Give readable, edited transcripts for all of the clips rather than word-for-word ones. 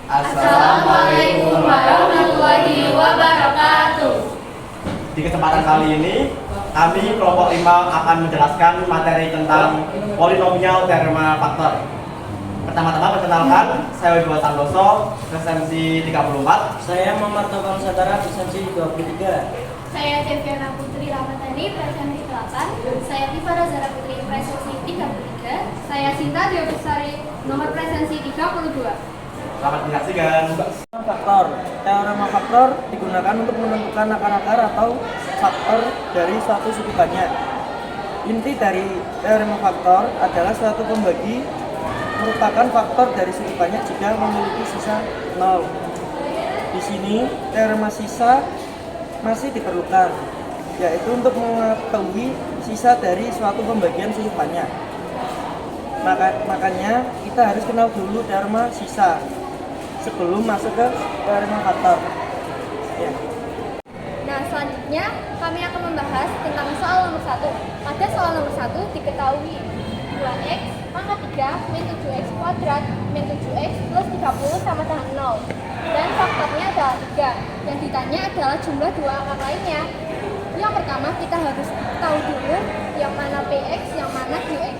Assalamualaikum warahmatullahi wabarakatuh. Di kesempatan kali ini, kami kelompok 5 akan menjelaskan materi tentang polinomial teorema faktor. Pertama-tama perkenalkan, saya Wibowo Santoso, presensi 34. Saya Muhammad Nopal Nusantara, presensi 23. Saya Deviana Putri Ramadhani, presensi 8. Saya Tifara Zara Putri, presensi 33. Saya Sinta Dewi Besari, nomor presensi 32. Selamat menyaksikan. Faktor. Teorema faktor digunakan untuk menentukan akar-akar atau faktor dari suatu suku banyak. Inti dari teorema faktor adalah suatu pembagi merupakan faktor dari suku banyak jika memiliki sisa 0. Di sini teorema sisa masih diperlukan, yaitu untuk mengetahui sisa dari suatu pembagian suku banyak. Makanya kita harus kenal dulu teorema sisa sebelum masuk ke teorema faktor. Ya. Nah, selanjutnya kami akan membahas tentang soal nomor 1. Pada soal nomor 1 diketahui 2x pangkat 3 min 7x kuadrat min 7x plus 30 sama dengan 0. Dan faktornya adalah 3. Yang ditanya adalah jumlah dua akar lainnya. Yang pertama kita harus tahu dulu yang mana px, yang mana qx.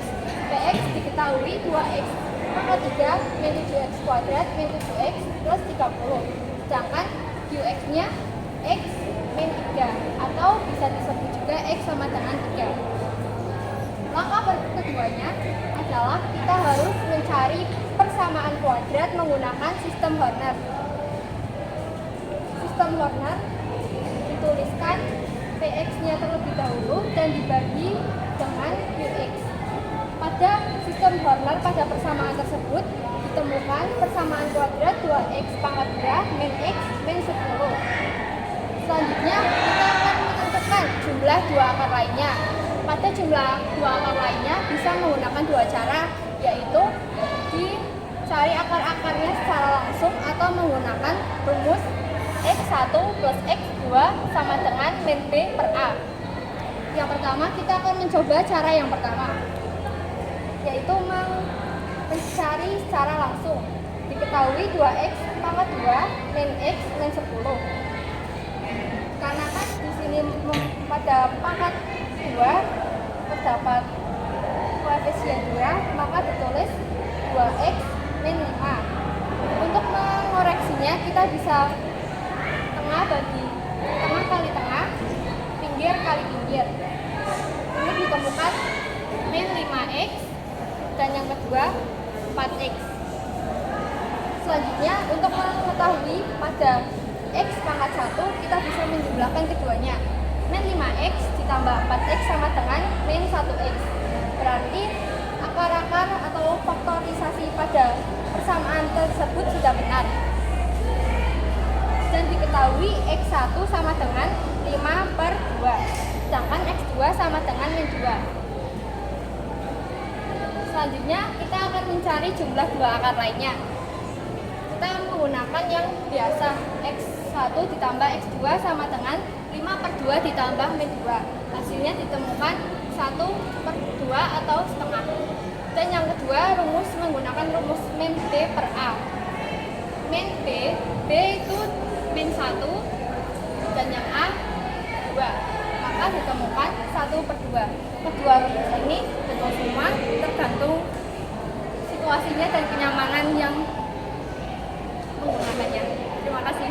Px diketahui 2x pangkat 3 min 7x kuadrat min 7x plus 30. Sedangkan qx-nya x min 3 atau bisa disebut juga x sama dengan 3. Langkah keduanya adalah kita harus mencari persamaan kuadrat menggunakan sistem Horner. Sistem Horner dituliskan px-nya terlebih dahulu dan dibagi dengan qx. Pada sistem Horner pada persamaan tersebut ditemukan persamaan kuadrat 2x pangkat 3 min x min 10. Selanjutnya kita akan menentukan jumlah dua akar lainnya. Pada jumlah dua akar lainnya bisa menggunakan dua cara, yaitu dicari akar-akarnya secara langsung atau menggunakan rumus x1 plus x2 sama dengan min b per a. Yang pertama kita akan mencoba cara yang pertama, yaitu mencari secara langsung. Diketahui 2x pangkat 2 min x min 10. Karena kan di sini pada pangkat 2 terdapat koefisien 2, maka ditulis 2x min 5. Untuk mengoreksinya kita bisa tengah bagi tengah kali tengah, pinggir kali pinggir. Ini ditemukan min 5x dan yang kedua 4x. Selanjutnya untuk mengetahui pada x pangkat 1 kita bisa menjumlahkan keduanya. Min 5x ditambah 4x sama dengan min 1x. Berarti akar-akar atau faktorisasi pada persamaan tersebut sudah benar. Dan diketahui x1 sama dengan 5 per 2, sedangkan x2 sama dengan min 2. Selanjutnya kita akan mencari jumlah dua akar lainnya. Kita menggunakan yang biasa, x1 ditambah x2 sama dengan 5 per 2 ditambah min 2. Hasilnya ditemukan 1 per 2 atau setengah. Dan yang kedua rumus menggunakan rumus min b per a. Min b itu min 1 dan yang a 2. Maka ditemukan 1 per 2. Kedua rumus ini betul semua tergantung situasinya dan kenyamanan yang menggunakannya. Terima kasih.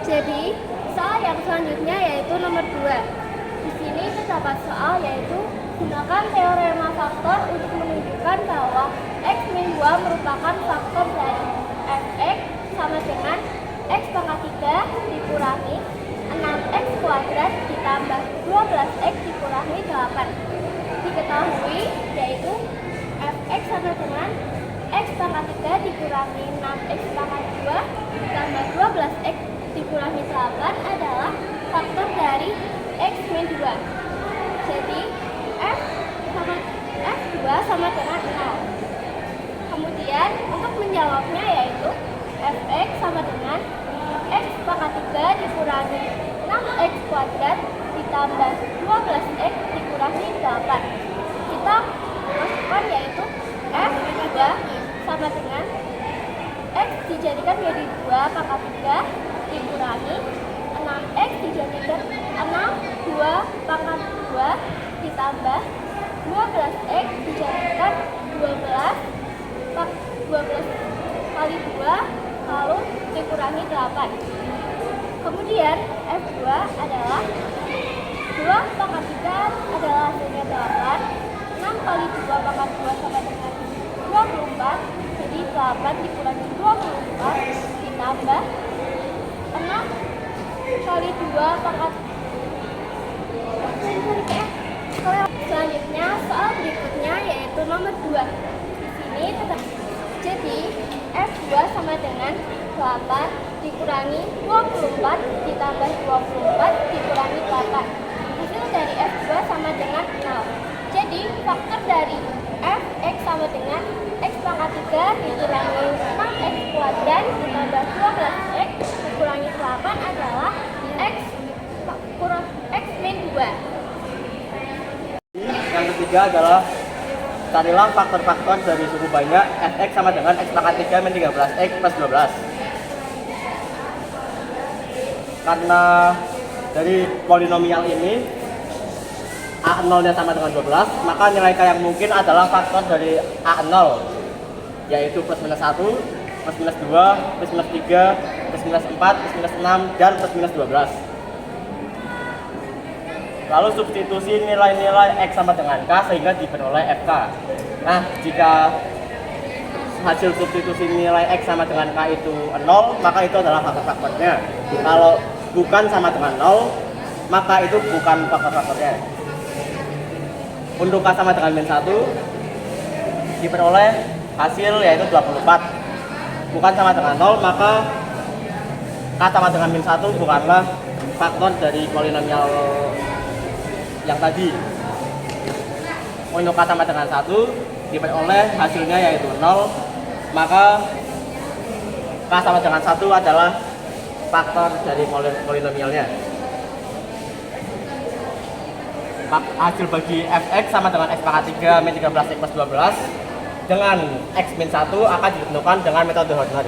Jadi, soal yang selanjutnya yaitu nomor 2. Di sini terdapat soal yaitu gunakan teorema faktor untuk menunjukkan bahwa x min 2 merupakan faktor dari fx sama dengan x pangkat 3 dikurangi 6x kuadrat ditambah 12x dikurangi 8. Diketahui yaitu fx sama dengan x pangkat 3 dikurangi 6x pangkat 2 ditambah 12x dikurangi 8 adalah faktor dari x min 2. Jadi f2 sama dengan 0. Kemudian untuk menjawabnya yaitu fx sama dengan x pangkat 3 dikurangi 6x kuadrat ditambah 12x dikurangi 8. Kita masukkan yaitu f2 sama sama dengan X dijadikan menjadi 2 pangkat 3 dikurangi 6X dijadikan 6 2 pangkat 2 ditambah 12X dijadikan 12 kali 2 lalu dikurangi 8. Kemudian F2 adalah 2 pangkat 3 adalah hasilnya 8. 6 kali 2 pangkat 2 sama dengan 24. Jadi 8 dikurangi 24 ditambah 6 kali 2 pangkat. Selanjutnya soal berikutnya yaitu nomor 2. Di sini tetap. Jadi F2 sama dengan 8 dikurangi 24 ditambah 24 dikurangi 8. Hasil dari F2 sama dengan 0. Jadi faktor dari Fx sama dengan X pangkat 3 dikurangi 6X kuadrat ditambah 12X dikurangi 8 adalah X kurang X min 2. Yang ketiga adalah carilah faktor-faktor dari suku banyak fx sama dengan x pangkat 3 min 13x plus 12. Karena dari polinomial ini A0 nya sama dengan 12, maka nilai K yang mungkin adalah faktor dari A0, yaitu plus minus 1, plus minus 2, plus minus 3, plus minus 4, plus minus 6, dan plus minus 12. Lalu substitusi nilai-nilai X sama dengan K sehingga diperoleh FK. Nah, jika hasil substitusi nilai X sama dengan K itu 0, maka itu adalah faktor-faktornya. Kalau bukan sama dengan 0, maka itu bukan faktor-faktornya. Untuk K sama dengan min 1, diperoleh hasil yaitu 24. Bukan sama dengan 0, maka K sama dengan min 1 bukanlah faktor dari polinomial yang tadi. Untuk K sama dengan 1 diperoleh hasilnya yaitu 0, maka K sama dengan 1 adalah faktor dari polinomialnya. Hasil bagi fx sama dengan x pangkat 3 min 13x plus 12 dengan x min 1 akan ditentukan dengan metode Horner.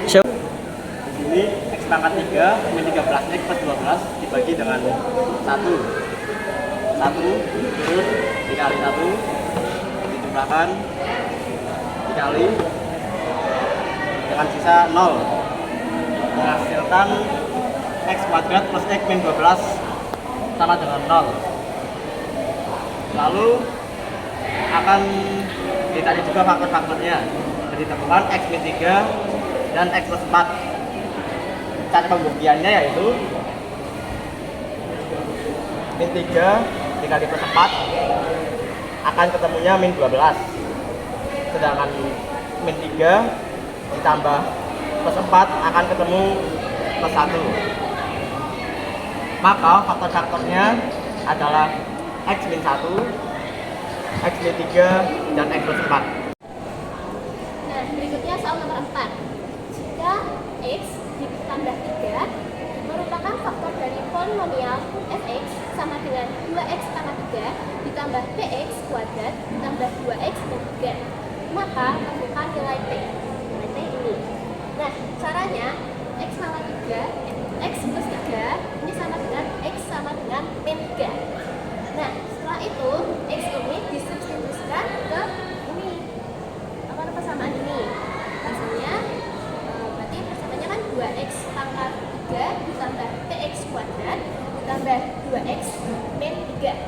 Di sini x pangkat 3 min 13x plus 12 dibagi dengan 1 terus dikali 1 dijumlahkan dikali dengan sisa 0 menghasilkan x kuadrat plus x min 12 sama dengan 0. Lalu akan dicari juga faktor-faktornya. Jadi ditemukan x min 3 dan x plus 4. Cara pembuktiannya yaitu min 3 dikali plus 4 akan ketemunya min 12. Sedangkan min 3 ditambah plus 4 akan ketemu plus 1. Maka faktor-faktornya adalah x min 1, x min 3, dan x plus 4. Nah, berikutnya soal nomor 4. Jika x ditambah 3 merupakan faktor dari polinomial fx sama dengan 2x pangkat 3 ditambah px kuadrat ditambah 2x min 3, maka temukan nilai p. Nilai p ini. Nah, caranya x pangkat 3 X plus 3 ini sama dengan X sama dengan min 3. Nah, setelah itu X ini disubstitusikan ke ini persamaan ini. Hasilnya berarti persamaannya kan 2X pangkat 3 ditambah PX kuadrat ditambah 2X min 3.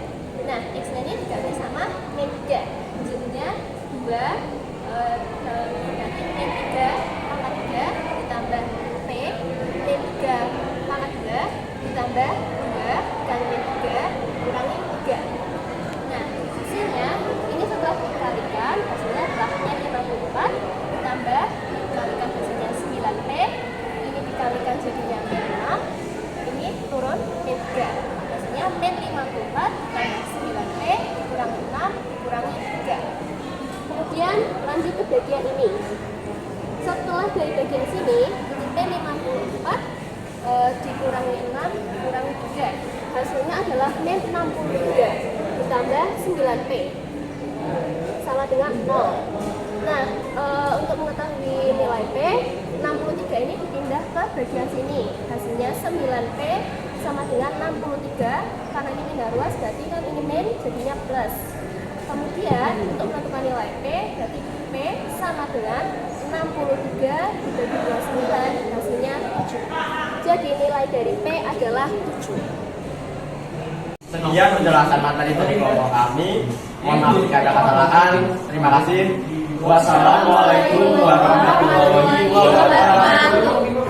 Nah, X ini dikali sama min 3. Jadinya 2 berarti min 3 pangkat 3 ditambah P min 3 pangkat 2 ditambah 2 kali min 3 kurangi 3. Nah, hasilnya ini setelah dikalikan hasilnya adalah 54 ditambah dikalikan hasilnya 9P, ini dikalikan jadinya min 6, ini turun min 3. Hasilnya min 54 ditambah 9P dikurangi 6 dikurangi 3. Kemudian lanjut ke bagian ini. Setelah dari bagian sini, min 54 dikurangi 6 dikurangi 3, hasilnya adalah min 63 ditambah 9P sama dengan 0. Nah, untuk mengetahui nilai P, 63 ini dipindah ke bagian sini. Hasilnya 9P sama dengan 63. Karena ini pindah ruas, berarti kan ini min, jadinya plus. Kemudian, untuk menentukan nilai P, berarti P sama dengan 63 dibagi 29, hasilnya 7. Jadi nilai dari P adalah 7. Sekian penjelasan materi dari kelompok kami. Mohon maaf jika ada kesalahan. Terima kasih. Wassalamualaikum warahmatullahi wabarakatuh.